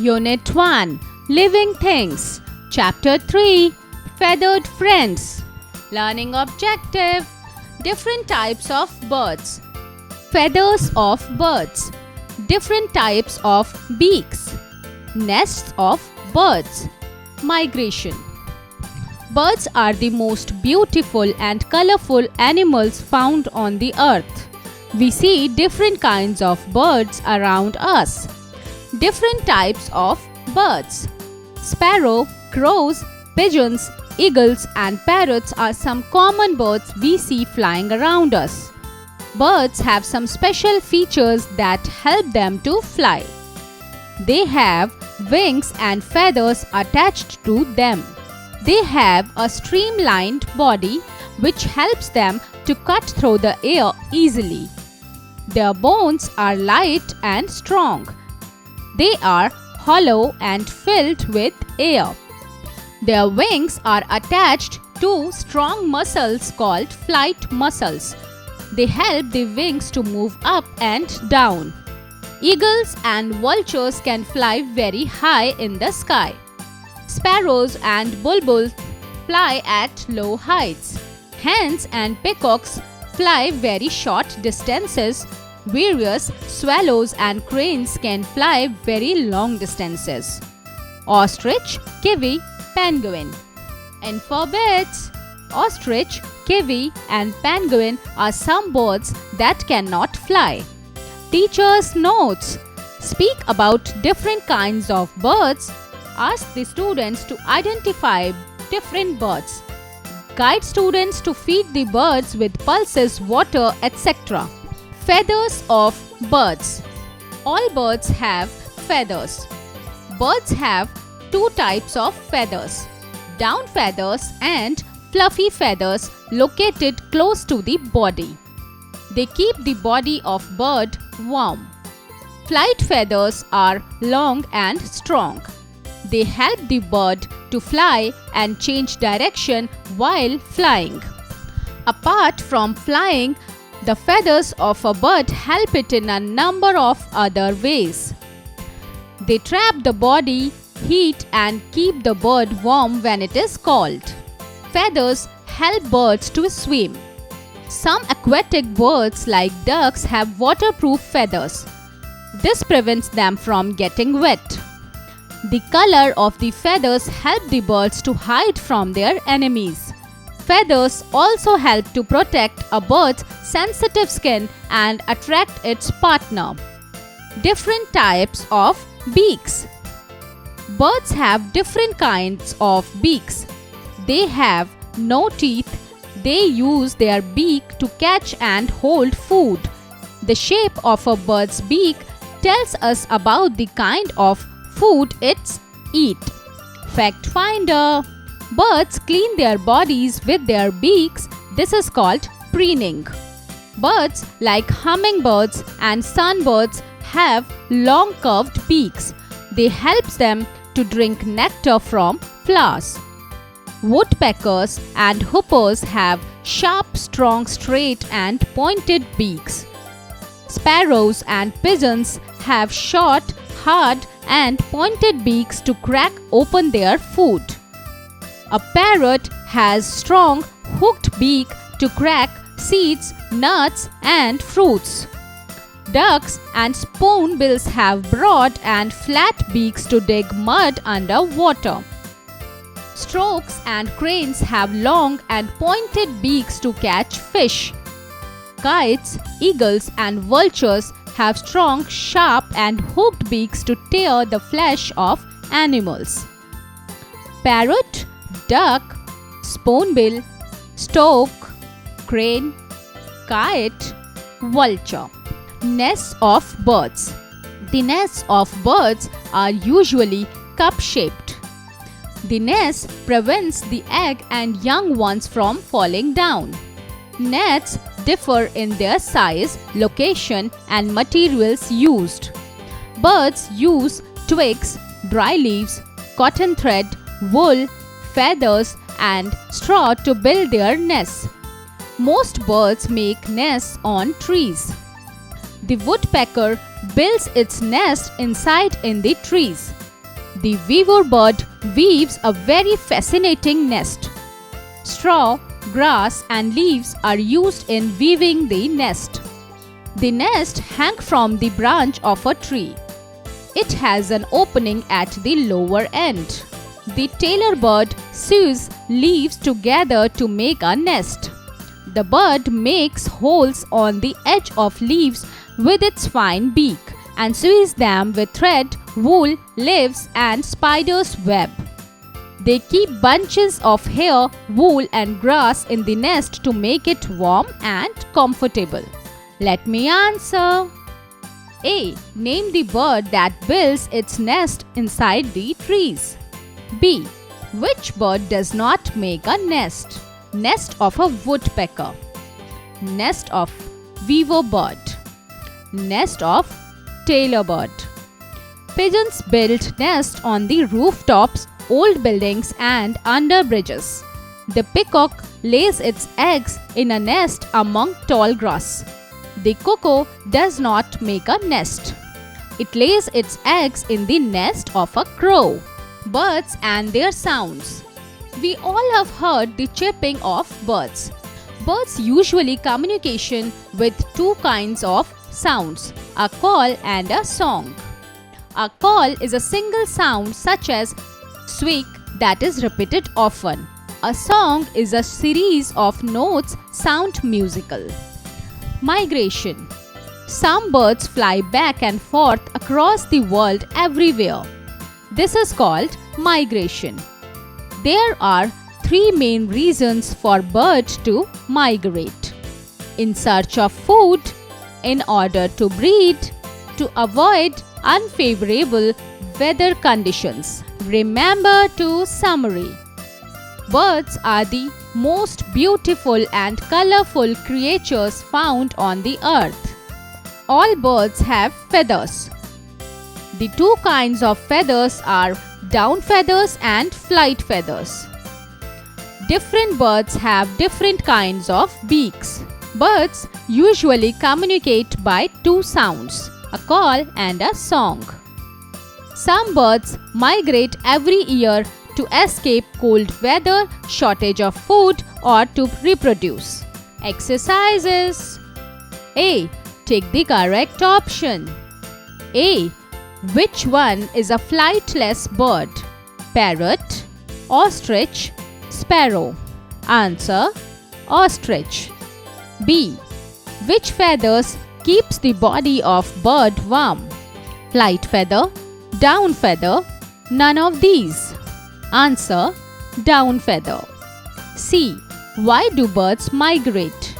Unit 1 Living Things. Chapter 3 Feathered Friends. Learning Objective. Different types of birds. Feathers of birds. Different types of beaks. Nests of birds. Migration. Birds are the most beautiful and colorful animals found on the earth. We see different kinds of birds around us. Different types of birds. Sparrow, crows, pigeons, eagles and parrots are some common birds we see flying around us. Birds have some special features that help them to fly. They have wings and feathers attached to them. They have a streamlined body which helps them to cut through the air easily. Their bones are light and strong. They are hollow and filled with air. Their wings are attached to strong muscles called flight muscles. They help the wings to move up and down. Eagles and vultures can fly very high in the sky. Sparrows and bulbuls fly at low heights. Hens and peacocks fly very short distances. Various swallows and cranes can fly very long distances. Ostrich, kiwi, penguin. Alphabets. Ostrich, kiwi and penguin are some birds that cannot fly. Teacher's notes. Speak about different kinds of birds. Ask the students to identify different birds. Guide students to feed the birds with pulses, water, etc. Feathers of birds. All birds have feathers. Birds have two types of feathers: down feathers and fluffy feathers located close to the body. They keep the body of bird warm. Flight feathers are long and strong. They help the bird to fly and change direction while flying. Apart from flying, the feathers of a bird help it in a number of other ways. They trap the body heat and keep the bird warm when it is cold. Feathers help birds to swim. Some aquatic birds like ducks have waterproof feathers. This prevents them from getting wet. The color of the feathers help the birds to hide from their enemies. Feathers also help to protect a bird's sensitive skin and attract its partner. Different types of beaks. Birds have different kinds of beaks. They have no teeth. They use their beak to catch and hold food. The shape of a bird's beak tells us about the kind of food it eats. Fact finder. Birds clean their bodies with their beaks. This is called preening. Birds like hummingbirds and sunbirds have long curved beaks. They help them to drink nectar from flowers. Woodpeckers and hoopers have sharp, strong, straight and pointed beaks. Sparrows and pigeons have short, hard and pointed beaks to crack open their food. A parrot has strong, hooked beak to crack seeds, nuts and fruits. Ducks and spoonbills have broad and flat beaks to dig mud under water. Storks and cranes have long and pointed beaks to catch fish. Kites, eagles and vultures have strong, sharp and hooked beaks to tear the flesh of animals. Parrot, duck, spoonbill, stork, crane, kite, vulture. Nests of birds. The nests of birds are usually cup-shaped. The nest prevents the egg and young ones from falling down. Nests differ in their size, location and materials used. Birds use twigs, dry leaves, cotton thread, wool, feathers and straw to build their nests. Most birds make nests on trees. The woodpecker builds its nest inside in the trees. The weaver bird weaves a very fascinating nest. Straw, grass and leaves are used in weaving the nest. The nest hangs from the branch of a tree. It has an opening at the lower end. The tailor bird sews leaves together to make a nest. The bird makes holes on the edge of leaves with its fine beak and sews them with thread, wool, leaves and spider's web. They keep bunches of hair, wool and grass in the nest to make it warm and comfortable. Let me answer. A. Name the bird that builds its nest inside the trees. B. Which bird does not make a nest? Nest of a woodpecker. Nest of weaver bird. Nest of tailor bird. Pigeons build nest on the rooftops, old buildings and under bridges. The peacock lays its eggs in a nest among tall grass. The cuckoo does not make a nest. It lays its eggs in the nest of a crow. Birds and their sounds. We all have heard the chirping of birds. Birds usually communicate with two kinds of sounds, a call and a song. A call is a single sound such as squeak that is repeated often. A song is a series of notes sound musical. Migration. Some birds fly back and forth across the world everywhere. This is called migration. There are three main reasons for birds to migrate: in search of food, in order to breed, to avoid unfavorable weather conditions. Remember to summary. Birds are the most beautiful and colorful creatures found on the earth. All birds have feathers. The two kinds of feathers are down feathers and flight feathers. Different birds have different kinds of beaks. Birds usually communicate by two sounds, a call and a song. Some birds migrate every year to escape cold weather, shortage of food, or to reproduce. Exercises. A. Take the correct option. A. Which one is a flightless bird? Parrot, ostrich, sparrow. Answer: ostrich. B. Which feathers keeps the body of bird warm? Flight feather, down feather, none of these. Answer: down feather. C. Why do birds migrate?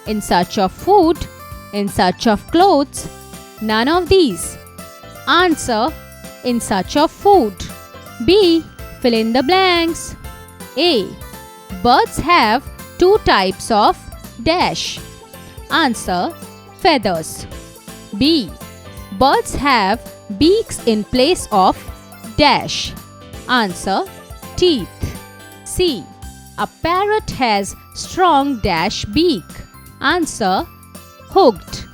In search of food, in search of clothes, none of these. Answer: in search of food. B. Fill in the blanks. A. Birds have two types of dash. Answer: feathers. B. Birds have beaks in place of dash. Answer: teeth. C. A parrot has strong dash beak. Answer: hooked.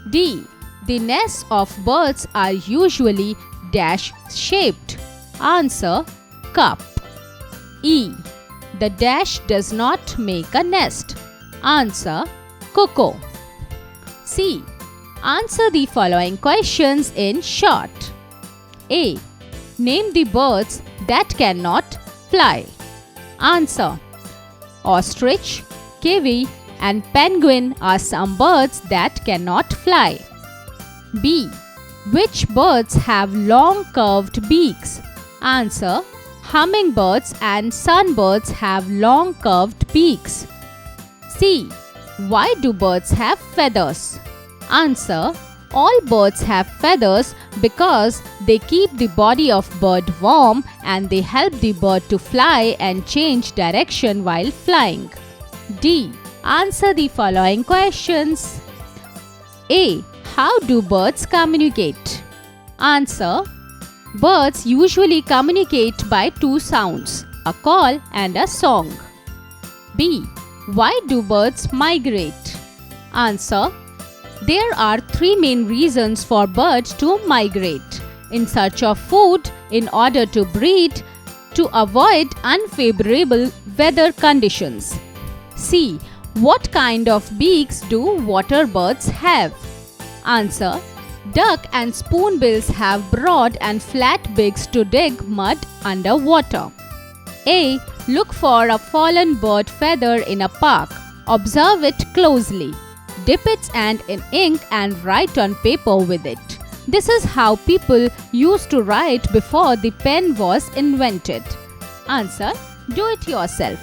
D. The nests of birds are usually dash shaped. Answer: cup. E. The dash does not make a nest. Answer: cuckoo. C. Answer the following questions in short. A. Name the birds that cannot fly. Answer: ostrich, kiwi, and penguin are some birds that cannot fly. B. Which birds have long curved beaks? Answer: hummingbirds and sunbirds have long curved beaks. C. Why do birds have feathers? Answer: all birds have feathers because they keep the body of bird warm and they help the bird to fly and change direction while flying. D. Answer the following questions. A. How do birds communicate? Answer: birds usually communicate by two sounds, a call and a song. B. Why do birds migrate? Answer: there are three main reasons for birds to migrate: in search of food, in order to breed to avoid unfavorable weather conditions. C. What kind of beaks do water birds have? Answer. Duck and spoonbills have broad and flat beaks to dig mud underwater. A. Look for a fallen bird feather in a park. Observe it closely. Dip its end in ink and write on paper with it. This is how people used to write before the pen was invented. Answer. Do it yourself.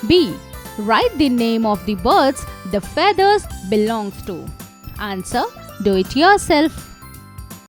B. Write the name of the birds the feathers belong to. Answer. Do it yourself.